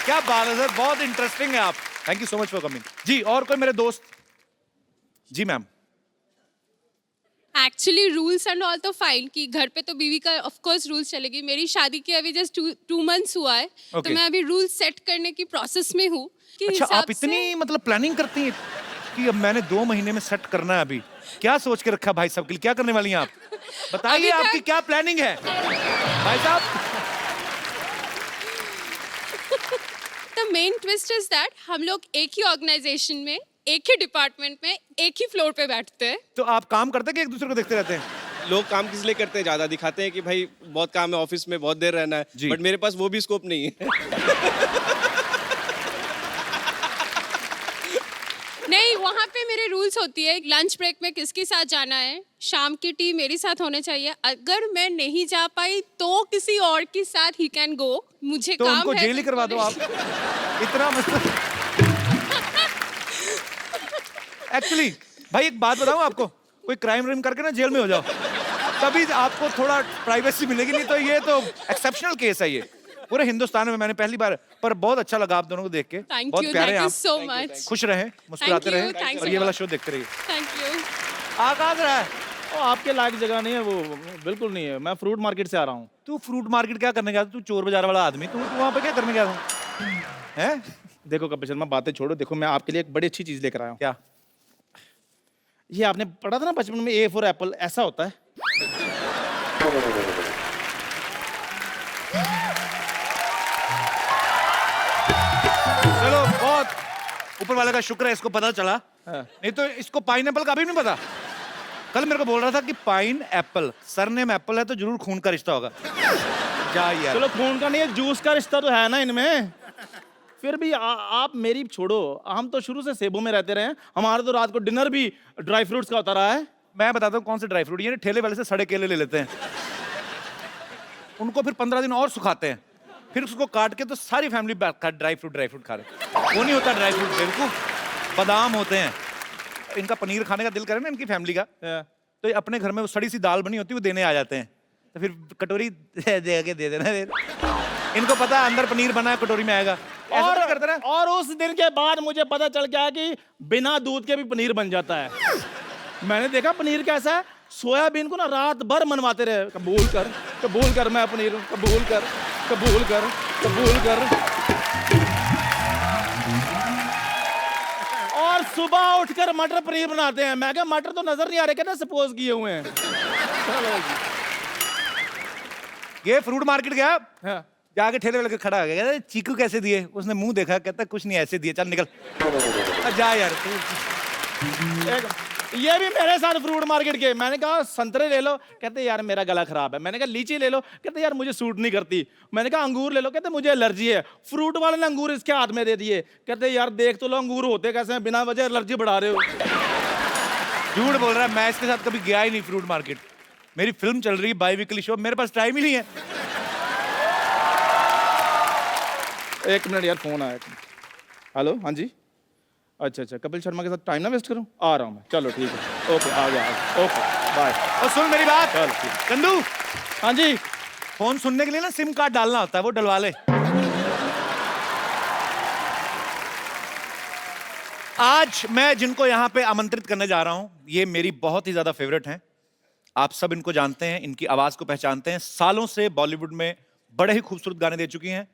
क्या बात है सर, बहुत इंटरेस्टिंग है आप। Thank you so much for coming. जी, और कोई मेरे दोस्त? जी ma'am. Actually rules and all तो फाइन कि घर पे तो बीवी का ऑफ कोर्स रूल्स चलेगी। मेरी शादी के अभी जस्ट 2 मंथ्स हुआ है, तो मैं अभी रूल सेट करने की प्रोसेस में हूँ। अच्छा, आप इतनी मतलब प्लानिंग करती हैं कि अब मैंने 2 महीने में सेट करना है। अभी क्या सोच के रखा भाई साहब के लिए? क्या करने वाली हैं आप? बताइए, आपकी क्या प्लानिंग है भाई साहब? The main twist is that हम लोग एक ही ऑर्गेनाइजेशन में, एक ही डिपार्टमेंट में, एक ही फ्लोर पे बैठते हैं। तो आप काम करते हैं कि एक दूसरे को देखते रहते हैं? लोग काम किस लिए करते हैं, ज्यादा दिखाते हैं कि भाई बहुत काम है, ऑफिस में बहुत देर रहना है, बट मेरे पास वो भी स्कोप नहीं है। नहीं, वहाँ पे मेरे रूल्स होती है, लंच ब्रेक में किसके साथ जाना है, शाम की टी मेरे साथ होने चाहिए, अगर मैं नहीं जा पाई तो किसी और के साथ ही कैन गो। मुझे तो काम उनको है जेल ही करवा दो आप। इतना मतलब एक्चुअली भाई एक बात बताऊं आपको, कोई क्राइम व्राइम करके ना जेल में हो जाओ, तभी आपको थोड़ा प्राइवेसी मिलेगी, नहीं तो ये तो एक्सेप्शनल केस है ये पूरे हिंदुस्तान में। मैंने पहली बार, पर बहुत अच्छा लगा आप दोनों को देख के। बहुत प्यारे हैं आप। So much. खुश रहें, मुस्कुराते रहें, और ये वाला शो देखते रहिए। Thank you. आकाश रहा है। आपके लायक जगह नहीं है वो, बिल्कुल नहीं है। मैं फ्रूट मार्केट से आ रहा हूँ। तू फ्रूट मार्केट क्या करने गया? तू चोर बाजार वाला आदमी, तू वहाँ पे क्या करने गया था? हैं? देखो कपिल शर्मा, बातें छोड़ो। देखो मैं आपके लिए एक बड़ी अच्छी चीज लेकर आया हूँ। क्या? ये आपने पढ़ा था ना बचपन में, ए फॉर एप्पल, ऐसा होता है। चलो, बहुत ऊपर वाले का शुक्र है इसको पता चला, नहीं तो इसको पाइनएप्पल का भी नहीं पता। कल मेरे को बोल रहा था कि पाइन एप्पल, सरनेम एप्पल है तो जरूर खून का रिश्ता होगा। जा यार। चलो खून का नहीं है, जूस का रिश्ता तो है ना इनमें। फिर भी आप मेरी छोड़ो, हम तो शुरू से सेबों में रहते रहे हैं। हमारा तो रात को डिनर भी ड्राई फ्रूट्स का होता रहा है। मैं बताता हूँ कौन से ड्राई फ्रूट। ये ठेले वाले से सड़े केले ले लेते हैं, उनको फिर 15 दिन और सुखाते हैं, फिर उसको काट के तो सारी फैमिली ड्राई फ्रूट खा रहे। वो नहीं होता ड्राई फ्रूट, बेवकूफ, बादाम होते हैं। इनका पनीर खाने का दिल करे ना इनकी फैमिली का, तो अपने घर में वो सड़ी सी दाल बनी होती है वो देने आ जाते हैं, तो फिर कटोरी दे के दे देना। इनको पता है अंदर पनीर बना है, कटोरी में आएगा। और करते ना। और उस दिन के बाद मुझे पता चल गया कि बिना दूध के भी पनीर बन जाता है। मैंने देखा पनीर कैसा है, सोयाबीन को ना रात भर मनवाते रहे, कबूल कर मैं अपनी हूँ, कबूल कर। और सुबह उठकर मटर पनीर बनाते हैं। मैं क्या मटर तो नजर नहीं आ रहे, कहते सपोज किए हुए हैं। ये फ्रूट मार्केट गया, हाँ। जाके ठेले वाले के खड़ा हो गया, कहता चीकू कैसे दिए? उसने मुंह देखा, कहता कुछ नहीं ऐसे दिए, चल निकल। जा यार ये भी मेरे साथ फ्रूट मार्केट के। मैंने कहा संतरे ले लो, कहते यार मेरा गला खराब है। मैंने कहा लीची ले लो, कहते यार मुझे सूट नहीं करती। मैंने कहा अंगूर ले लो, कहते मुझे एलर्जी है। फ्रूट वाले ने अंगूर इसके हाथ में दे दिए, कहते यार देख तो लो अंगूर होते कैसे हैं, बिना वजह एलर्जी बढ़ा रहे हो। झूठ बोल रहा है, मैं इसके साथ कभी गया ही नहीं फ्रूट मार्केट। मेरी फिल्म चल रही है, बाई वीकली शो, मेरे पास टाइम ही नहीं है। एक मिनट यार, फोन आया। हेलो, हाँ जी। अच्छा, कपिल शर्मा के साथ टाइम ना वेस्ट करूं, आ रहा हूं मैं। चलो ठीक है, ओके, आ गया। Okay bye. और सुन मेरी बात, चलो ठीक। चंदू, हाँ जी। फोन सुनने के लिए ना सिम कार्ड डालना होता है, वो डलवा ले। आज मैं जिनको यहाँ पे आमंत्रित करने जा रहा हूं, ये मेरी बहुत ही ज्यादा फेवरेट हैं। आप सब इनको जानते हैं, इनकी आवाज को पहचानते हैं। सालों से बॉलीवुड में बड़े ही खूबसूरत गाने दे चुकी हैं,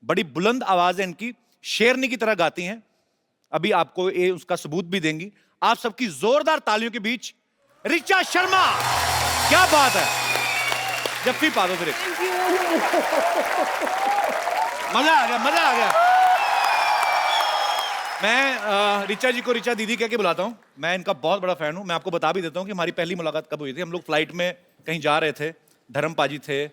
बड़ी बुलंद आवाज है इनकी, शेरनी की तरह गाती हैं। अभी आपको ये उसका सबूत भी देंगी। आप सबकी जोरदार तालियों के बीच ऋचा शर्मा। क्या बात है, जफ्फी पा दो फिर। मजा आ गया। मैं ऋचा जी को ऋचा दीदी कह के बुलाता हूं। मैं इनका बहुत बड़ा फैन हूं। मैं आपको बता भी देता हूं कि हमारी पहली मुलाकात कब हुई थी। हम लोग फ्लाइट में कहीं जा रहे थे, धर्म पाजी थे,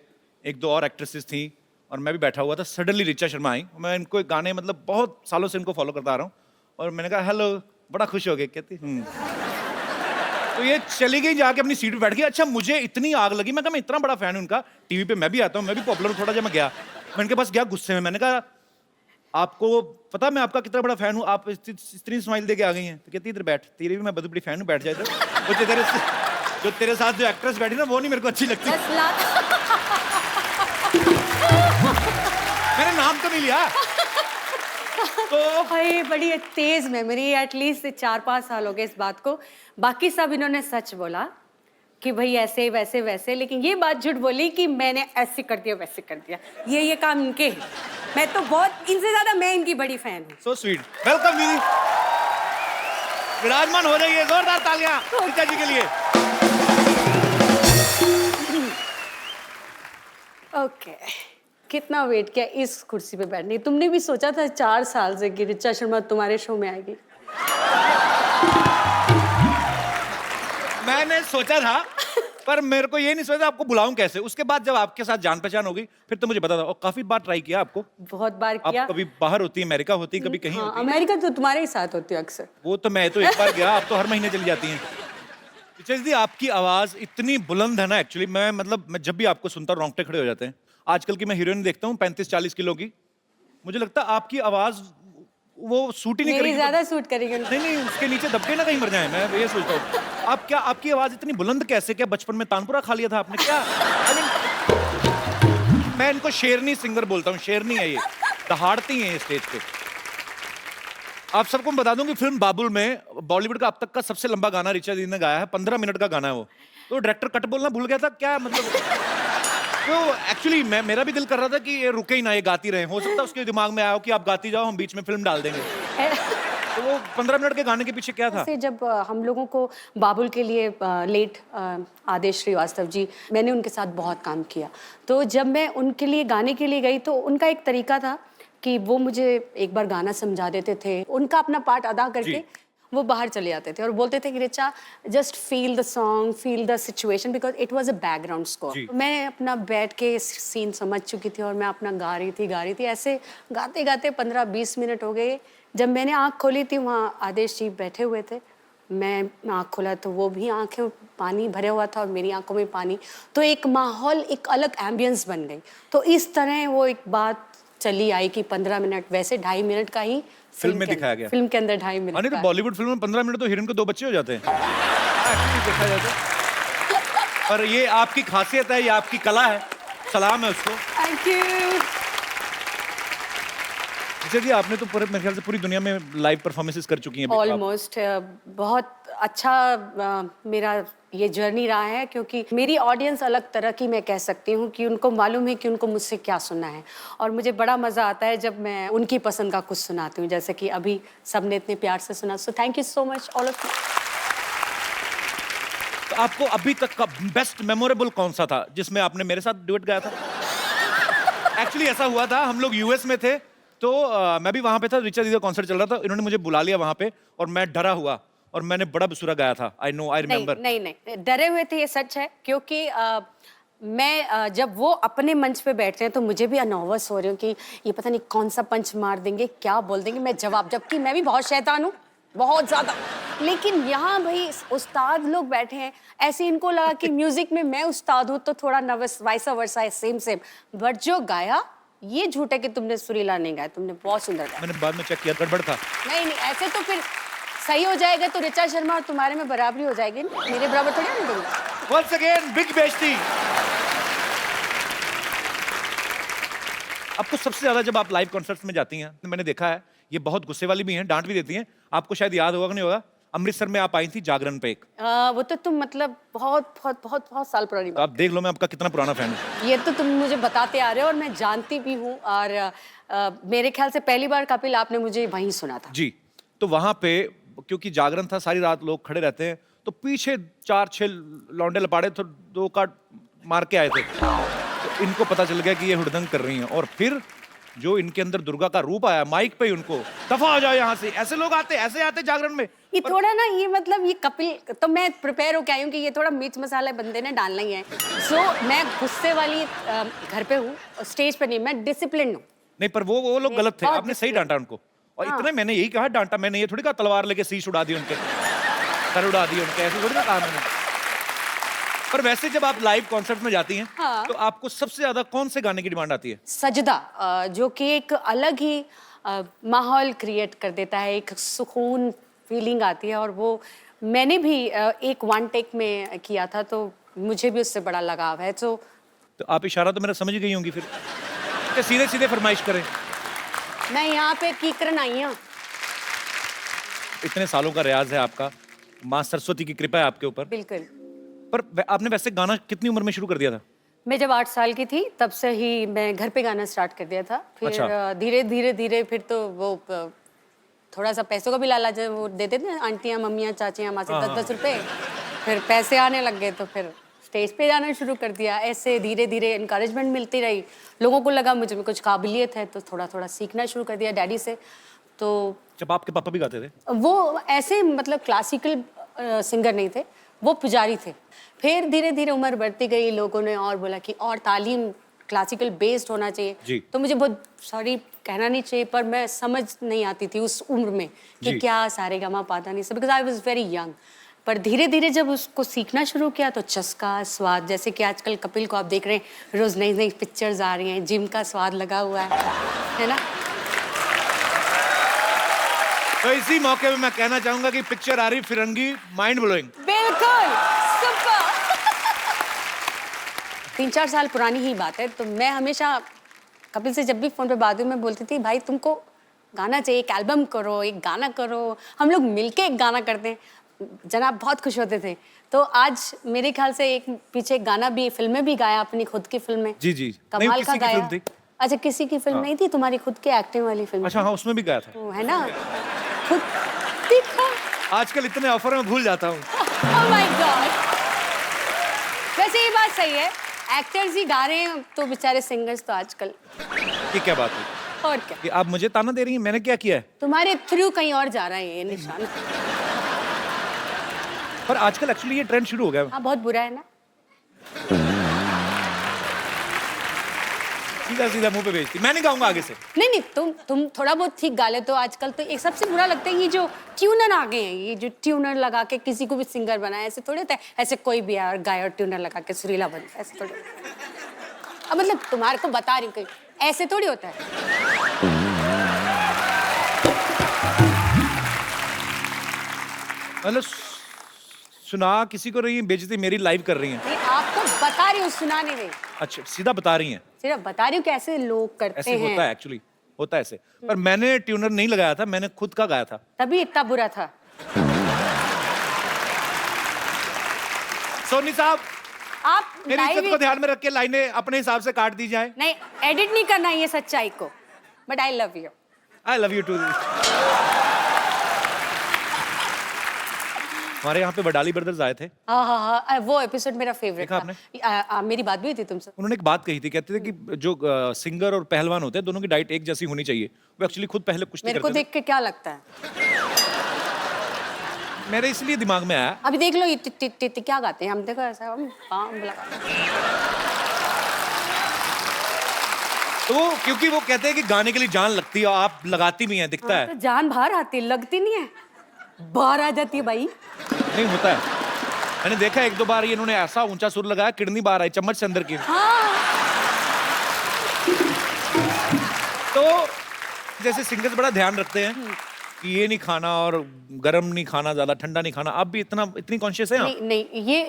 एक दो और एक्ट्रेसेस थी और मैं भी बैठा हुआ था। सडनली ऋचा शर्मा आई। मैं इनको एक गाने, मतलब बहुत सालों से इनको फॉलो करता आ रहा हूँ, और मैंने कहा हेलो, बड़ा खुश हो गए। कहती तो ये चली गई, जाके अपनी सीट पे बैठ गई। अच्छा, मुझे इतनी आग लगी, मैं कहा मैं इतना बड़ा फैन हूं उनका, टीवी पे मैं भी आता हूँ, मैं भी पॉपुलर हूँ थोड़ा। जब मैं गया, मैं इनके पास गया गुस्से में, मैंने कहा आपको पता मैं आपका कितना बड़ा फैन हूँ, आप इतनी स्माइल दे के आ गई हैं? तो कहती इधर बैठ, तेरी भी मैं बहुत बड़ी फैन हूँ, बैठ जाए। जो तेरे साथ जो एक्ट्रेस बैठी ना, वो नहीं मेरे को अच्छी लगती। मैंने नाम तो नहीं लिया। तो भाई बड़ी तेज मेमोरी, एटलीस्ट 4-5 साल हो गए इस बात को। बाकी सब इन्होंने सच बोला कि भाई ऐसे वैसे, लेकिन ये बात झूठ बोली कि मैंने ऐसे कर दिया वैसे कर दिया। ये काम इनके हैं। मैं तो बहुत, इनसे ज्यादा मैं इनकी बड़ी फैन हूँ। So sweet. वेलकम दीदी, विराजमान हो जाइए। जोरदार तालियां ऋचा जी के लिए। ओके, कितना वेट किया इस कुर्सी पे बैठने। तुमने भी सोचा था 4 साल से कि ऋचा शर्मा तुम्हारे शो में आएगी? मैंने सोचा था, पर मेरे को ये नहीं सोचा आपको बुलाऊं कैसे। उसके बाद जब आपके साथ जान पहचान हो गई, फिर तो मुझे पता था। और काफी बार ट्राई किया आपको, बहुत बार किया। आप कभी बाहर होती, अमेरिका होती, कभी कहीं होती। अमेरिका तो तुम्हारे ही साथ होती है अक्सर। वो तो मैं तो एक बार गया, आप तो हर महीने चली जाती हैं। ऋचा दीदी, आपकी आवाज इतनी बुलंद है ना, एक्चुअली मैं जब भी आपको सुनता हूँ रोंगटे खड़े हो जाते हैं। आजकल की मैं हीरोइन देखता हूँ 35-40 किलो की, मुझे लगता है आपकी आवाज वो सूट ही नहीं करेगी। ज्यादा सूट करेगी। नहीं, उसके नीचे दबके ना कहीं मर जाए, मैं ये सोचता हूँ। आपकी आवाज इतनी बुलंद कैसे? क्या बचपन में तानपुरा खा लिया था आपने क्या? मैं इनको शेरनी सिंगर बोलता हूँ। शेरनी है ये, दहाड़ती है ये स्टेज पे। आप सबको मैं बता दूं कि फिल्म बाबुल में बॉलीवुड का अब तक का सबसे लंबा गाना ऋचा दीदी ने गाया है। 15 मिनट का गाना है वो। तो डायरेक्टर कट बोलना भूल गया था क्या, मतलब तो एक्चुअली मेरा भी दिल कर रहा था कि ये रुके ही ना, ये गाती रहे। हो सकता है उसके दिमाग में आया हो कि आप गाती जाओ, हम बीच में फिल्म डाल देंगे। तो वो 15 मिनट के गाने के पीछे क्या था? जब हम लोगों को बाबुल के लिए लेट आदेश श्रीवास्तव जी, मैंने उनके साथ बहुत काम किया। तो जब मैं उनके लिए गाने के लिए गई, तो उनका एक तरीका था कि वो मुझे एक बार गाना समझा देते थे, उनका अपना पार्ट अदा करके वो बाहर चले जाते थे और बोलते थे कि Richa just feel the song, feel the situation, because it was a background score. मैं अपना बैठ के सीन समझ चुकी थी और मैं अपना गा रही थी। ऐसे गाते गाते 15-20 मिनट हो गए। जब मैंने आँख खोली थी, वहाँ आदेश जी बैठे हुए थे। मैं आँख खोला तो वो भी आँखें पानी भरे हुआ था और मेरी आंखों में पानी। तो एक माहौल, एक अलग एम्बियंस बन गई। तो इस तरह वो एक बात चली आई कि 15 मिनट, वैसे 2.5 मिनट का ही फिल्म में दिखाया गया। फिल्म के अंदर 2.5 मिनट। नहीं तो बॉलीवुड फिल्म में 15 मिनट तो हीरोइन को 2 बच्चे हो जाते हैं। देखा जाता है। पर ये आपकी खासियत है, ये आपकी कला है, सलाम है उसको। Thank you. जी, आपने तो मेरे ख्याल से पूरी दुनिया में लाइव परफॉर्मेंसेस कर चुकी हैं। ऑलमोस्ट बहुत अच्छा मेरा ये जर्नी रहा है, क्योंकि मेरी ऑडियंस अलग तरह की मैं कह सकती हूँ कि उनको मालूम है कि उनको मुझसे क्या सुनना है, और मुझे बड़ा मज़ा आता है जब मैं उनकी पसंद का कुछ सुनाती हूँ, जैसे कि अभी सबने इतने प्यार से सुना। So thank you so much all of you. तो आपको अभी तक का बेस्ट मेमोरेबल कौन सा था जिसमें आपने मेरे साथ डुएट गाया था? एक्चुअली ऐसा हुआ था, हम लोग यूएस में थे, तो मैं भी वहां पे था, रिचा दीदी का कॉन्सर्ट चल रहा था, इन्होंने मुझे बुला लिया वहां पे और मैं डरा हुआ और मैंने बड़ा बेसुरा गाया था। I know, I remember. नहीं, डरे हुए थे, ये सच है, क्योंकि मैं जब वो अपने मंच पे बैठते हैं तो मुझे भी नर्वस हो रही हूँ कि ये पता नहीं कौन सा पंच मार देंगे, क्या बोल देंगे, मैं जवाब, जबकि मैं भी बहुत शैतान हूँ, बहुत ज्यादा। लेकिन यहाँ भाई उस्ताद लोग बैठे हैं, ऐसे इनको लगा कि म्यूजिक में मैं उस्ताद हूँ तो थोड़ा नर्वस, वाइसा वर्सा है, सेम। बट जो गाया, ये झूठ है कि तुमने सुरीला नहीं गाया, तुमने बहुत सुंदर गाया। मैंने बाद में चेक किया, गड़बड़ था। नहीं, ऐसे तो फिर सही हो जाएगा तो ऋचा शर्मा और तुम्हारे में बराबरी हो जाएगी, मेरे बराबर थोड़ी नहीं दूंगा। Once again, big बेइज्जती। आपको सबसे ज्यादा जब आप लाइव कॉन्सर्ट्स में जाती हैं, तो मैंने देखा है ये बहुत गुस्से वाली भी हैं, डांट भी देती हैं। आपको शायद याद होगा कि नहीं होगा, अमृतसर में आप आई थी जागरण पे एक। वो तो तुम मतलब बहुत साल पुरानी तो आप देख लो मैं आपका कितना पुराना फैन हूँ। ये तो तुम मुझे बताते आ रहे हो और मैं जानती भी हूँ, और मेरे ख्याल से पहली बार कपिल आपने मुझे वहीं सुना था। जी, तो वहां पे क्योंकि जागरण था, सारी रात लोग खड़े रहते हैं, तो पीछे 4-6 लौंडे लपाड़े तो 2 का मार के आए थे, तो इनको पता चल गया कि ये हुड़दंग कर रही हैं, और फिर जो इनके अंदर दुर्गा का रूप आया माइक पे, उनको दफा हो जाओ यहाँ से, ऐसे लोग आते, ऐसे आते जागरण में। ये थोड़ा ना, ये मतलब ये कपिल, तो मैं प्रिपेयर होके आई हूँ कि ये थोड़ा मिर्च मसाला बंदे ने डालना ही है। सो मैं गुस्से वाली घर पे हूँ, स्टेज पे नहीं, मैं डिसिप्लिन हूँ। नहीं, पर वो लोग गलत थे, आपने सही डांटा उनको, और इतने मैंने यही कहा डांटा, मैंने ये थोड़ी कहा तलवार लेके शीश उड़ा दी उनके, सर उड़ा दी उनके, ऐसे थोड़ी ना कहा मैंने। पर वैसे जब आप लाइव कॉन्सर्ट में जाती हैं, तो आपको सबसे ज्यादा कौन से गाने की डिमांड आती है? सजदा, जो कि एक अलग ही माहौल क्रिएट कर देता है, एक सुकून फीलिंग आती है, और वो मैंने भी एक 1 टेक में किया था, तो मुझे भी उससे बड़ा लगाव है। तो आप इशारा तो मेरा समझ गई होंगी, फिर सीधे सीधे फरमाइश करें। मैं यहाँ पे कीकरन आई हूँ। इतने सालों का रियाज है आपका, माँ सरस्वती की कृपा है आपके ऊपर। बिल्कुल। पर आपने वैसे गाना कितनी उम्र में शुरू कर दिया था? मैं जब 8 साल की थी तब से ही मैं घर पे गाना स्टार्ट कर दिया था। फिर अच्छा। धीरे फिर तो वो थोड़ा सा पैसों का भी लालच वो देते थे आंटियाँ, मम्मियाँ, चाचियाँ, माँ से 10-10 रुपए, फिर पैसे आने लग गए, तो फिर स्टेज पे जाना शुरू कर दिया। ऐसे धीरे इनकरेजमेंट मिलती रही, लोगों को लगा मुझे में कुछ काबिलियत है, तो थोड़ा सीखना शुरू कर दिया डैडी से। तो जब आपके पापा भी गाते थे? वो ऐसे मतलब क्लासिकल सिंगर नहीं थे, वो पुजारी थे। फिर धीरे उम्र बढ़ती गई, लोगों ने और बोला कि और तालीम क्लासिकल बेस्ड होना चाहिए। तो मुझे बहुत सॉरी कहना नहीं चाहिए, पर मैं समझ नहीं आती थी उस उम्र में कि क्या सारेगामा पाधा नहीं, because I was very young. पर धीरे जब उसको सीखना शुरू किया तो चस्का, स्वाद, जैसे कि आजकल कपिल को आप देख रहे हैं, रोज नई पिक्चर्स आ रही हैं, जिम का स्वाद लगा हुआ है ना। तो इसी मौके पे मैं कहना चाहूंगा कि पिक्चर आ रही फिरंगी, माइंड ब्लोइंग। बिल्कुल सुपर। 3-4 साल पुरानी ही बात है, तो मैं हमेशा कपिल से जब भी फोन पे बात हुई, मैं बोलती थी भाई तुमको गाना चाहिए, एक एल्बम करो, एक गाना करो, हम लोग मिलके एक गाना करते हैं। जनाब बहुत खुश होते थे। तो आज मेरे ख्याल से एक पीछे गाना भी, फिल्म में भी गाया, अपनी खुद की फिल्म में। जी कमाल का गाया। अच्छा, किसी की फिल्म नहीं थी, तुम्हारी खुद की एक्टिंग वाली फिल्म? अच्छा हाँ, उसमें भी गाया था। है ना, खुद दिखा। आजकल इतने ऑफर में भूल जाता हूँ। Oh my God। वैसे ये बात सही है, एक्टर्स ही गा रहे हैं तो बेचारे सिंगर्स तो आजकल। ये क्या बात है? और क्या? कि आप मुझे ताना दे रही हैं, मैंने क्या किया है? तुम्हारे थ्रू कहीं और जा रहा है ये निशान। पर आजकल एक्चुअली ये ट्रेंड शुरू हो गया। हाँ, बहुत बुरा है ना। सीधा मुंह पे बेइज्जती। मैं नहीं गाऊंगा आगे से। नहीं, तुम थोड़ा बहुत ठीक गा लेते हो। आजकल तो एक सबसे बुरा लगता है ये जो ट्यूनर आ गए हैं, ये जो ट्यूनर लगा के किसी को भी सिंगर बनाया, ऐसे थोड़ी होता है। ऐसे कोई भी है और गाय और ट्यूनर लगा के सुरीला बनता है, ऐसे थोड़ी। अब मतलब तुम्हारे को बता रही हूँ, ऐसे थोड़ी होता है। मतलब सुना किसी को रही है, बेइज्जती मेरी लाइव कर रही हैं। नहीं, आपको बता रही हूँ, सुना नहीं रही। अच्छा, सीधा बता रही हैं। सिर्फ बता रही हूँ कि ऐसे लोग करते ऐसे हैं। होता है एक्चुअली, होता है ऐसे। पर मैंने ट्यूनर नहीं लगाया था, मैंने खुद का गाया था। तभी इतना बुरा था। सोनी साहब, आप मेरी इज्जत live- को ध्यान में रख के लाइनें अपने हिसाब से काट दी जाए। नहीं, एडिट नहीं करना ये सच्चाई को, but I love you. I love you too. हमारे यहाँ पे वडाली ब्रदर्स आए थे। हाँ, वो एपिसोड मेरा फेवरेट देखा था। मेरी बात भी हुई थी तुमसे। उन्होंने एक बात कही थी, कहते थे कि जो सिंगर और पहलवान होते हैं दोनों की डाइट एक जैसी होनी चाहिए। वो एक्चुअली खुद पहले कुश्ती मेरे को करते देख के क्या लगता है? थे। मेरे इसलिए दिमाग में आया। अभी देख लो ये टिट क्या गाते हैं, हम देखो ऐसा हम काम लगा। तो वो क्योंकि वो कहते हैं कि गाने के लिए जान लगती है और आप लगाती भी हैं, दिखता है। तो जान बाहर आती है, लगती नहीं है, बाहर आ जाती है भाई। नहीं होता है, मैंने देखा एक दो बार ये इन्होंने ऐसा ऊंचा सुर लगाया, किडनी बाहर आई चम्मच से अंदर की। हाँ। तो जैसे सिंगर्स बड़ा ध्यान रखते हैं कि ये नहीं खाना और गर्म नहीं खाना, ज्यादा ठंडा नहीं खाना, आप भी इतनी कॉन्शियस हैं? नहीं नहीं,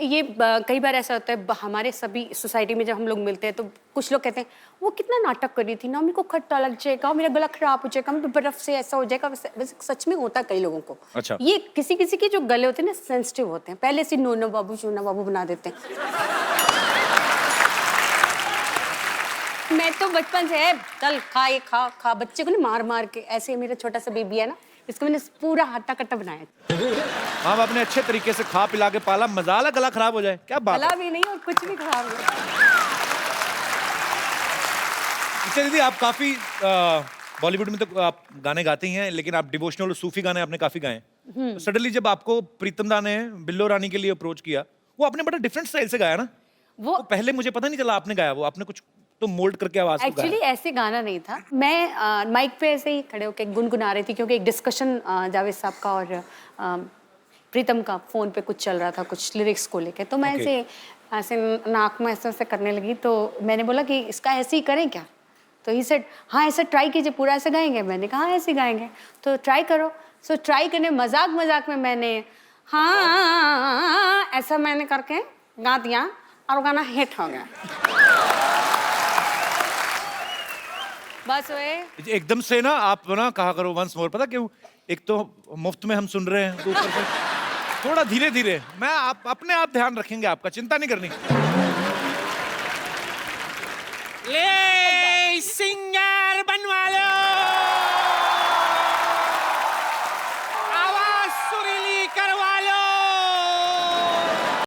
ये कई बार ऐसा होता है हमारे सभी सोसाइटी में, जब हम लोग मिलते हैं तो कुछ लोग कहते हैं वो कितना नाटक कर रही थी ना, मेरे को खट्टा लग जाएगा, मेरा गला खराब हो जाएगा, बर्फ से ऐसा हो जाएगा। वैसे सच में होता है कई लोगों को। अच्छा। ये किसी किसी के जो गले होते हैं ना सेंसिटिव होते हैं, पहले से नोनो बाबू शोना बाबू बना देते हैं। मैं तो बचपन से चल खा ये खा खा, बच्चे को ना मार मार के, ऐसे मेरा छोटा सा बेबी है ना, इसको मैंने पूरा हट्टा कट्टा बनाया। हम अपने अच्छे तरीके से खा पिला के पाला, मजाला गला खराब हो जाए, क्या बात गला है? भी नहीं और कुछ भी खराब नहीं। अच्छा दीदी, आप काफी बॉलीवुड में तो आप गाने गाते ही हैं, लेकिन आप डिवोशनल और सूफी गाने आपने काफी गाए हैं। तो सडनली जब आपको प्रीतम दा ने बिल्लो रानी के लिए अप्रोच किया, वो आपने बड़ा डिफरेंट स्टाइल से गाया ना। वो पहले मुझे पता नहीं चला आपने गाया, वो आपने कुछ तो मोल्ड करके आवाज को एक्चुअली गाया। ऐसे गाना नहीं था। मैं माइक पे ऐसे ही खड़े होकर गुनगुना रही थी, क्योंकि एक डिस्कशन जावेद साहब का और प्रीतम का फोन पे कुछ चल रहा था, कुछ लिरिक्स को लेके। तो मैं ऐसे ऐसे नाक में ऐसे करने लगी, तो मैंने बोला कि इसका ऐसे ही करें क्या? तो ही सेड हाँ ऐसे ट्राई कीजिए, पूरा ऐसे गाएंगे। मैंने कहा हाँ ऐसे गाएंगे, तो ट्राई करो। सो ट्राई करने मजाक मजाक में मैंने हाँ ऐसा मैंने करके गा दिया और गाना हिट हो गया। बस वे एकदम से ना आप ना कहा करो वंस मोर, पता क्यों? एक तो मुफ्त में हम सुन रहे हैं, तो ऊपर से थोड़ा धीरे धीरे। मैं आप अपने आप ध्यान रखेंगे, आपका चिंता नहीं करनी।